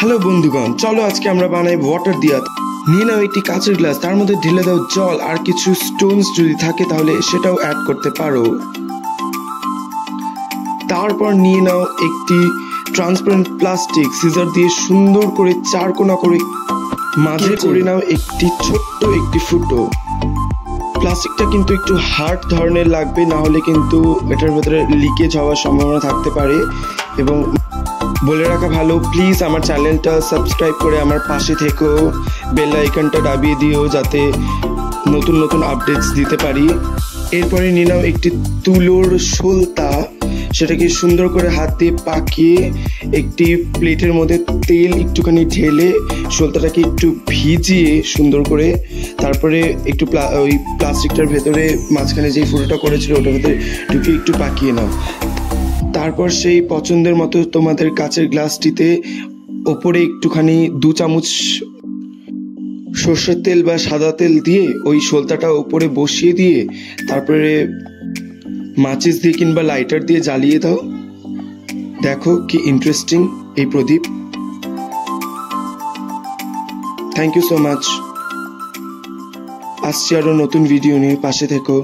Hello বন্ধুগণ, চলো আজকে আমরা বানাই ওয়াটার দিয়া। নিয়ে নাও একটি কাঁচের গ্লাস, তার মধ্যে ঢেলে দাও জল আর কিছু স্টোনস যদি থাকে তাহলে সেটাও অ্যাড করতে পারো। তারপর নিয়ে নাও একটি ট্রান্সপারেন্ট প্লাস্টিক, সিজার দিয়ে সুন্দর করে চার কোনা করে মাঝে করে নাও একটি ছোট্ট একটি ফুটো। প্লাস্টিকটা কিন্তু একটু হার্ড ধরনের লাগবে, না হলে কিন্তু এটার ভেতরে লিকেজ হওয়ার সম্ভাবনা থাকতে পারে। এবং বলে রাখা ভালো, প্লিজ আমার চ্যানেলটা সাবস্ক্রাইব করে আমার পাশে থেকো, বেল আইকনটা দাবিয়ে দিও যাতে নতুন নতুন আপডেটস দিতে পারি। এরপরে নিয়ে নাও একটি তুলোর সলতা, সেটাকে সুন্দর করে হাত দিয়ে পাকিয়ে একটি প্লেটের মধ্যে তেল একটুখানি ঢেলে সলতাটাকে একটু ভিজিয়ে সুন্দর করে তারপরে একটু ওই প্লাস্টিকটার ভেতরে মাঝখানে যেই ফুটোটা করেছিল ওটার ভেতরে ঢুকিয়ে একটু পাকিয়ে নাও। তারপর সেই পছন্দের মতো তোমাদের কাচের গ্লাসটিতে ওপরে একটুখানি 2 চামচ সর্ষের তেল বা সাদা তেল দিয়ে ওই সলতাটা ওপরে বসিয়ে দিয়ে তারপরে মাচিস দিয়ে কিংবা লাইটার দিয়ে জ্বালিয়ে দাও। দেখো কি ইন্টারেস্টিং এই Pradeep. Thank you so much. আসছি আরো নতুন ভিডিও নিয়ে, পাশে থেকো।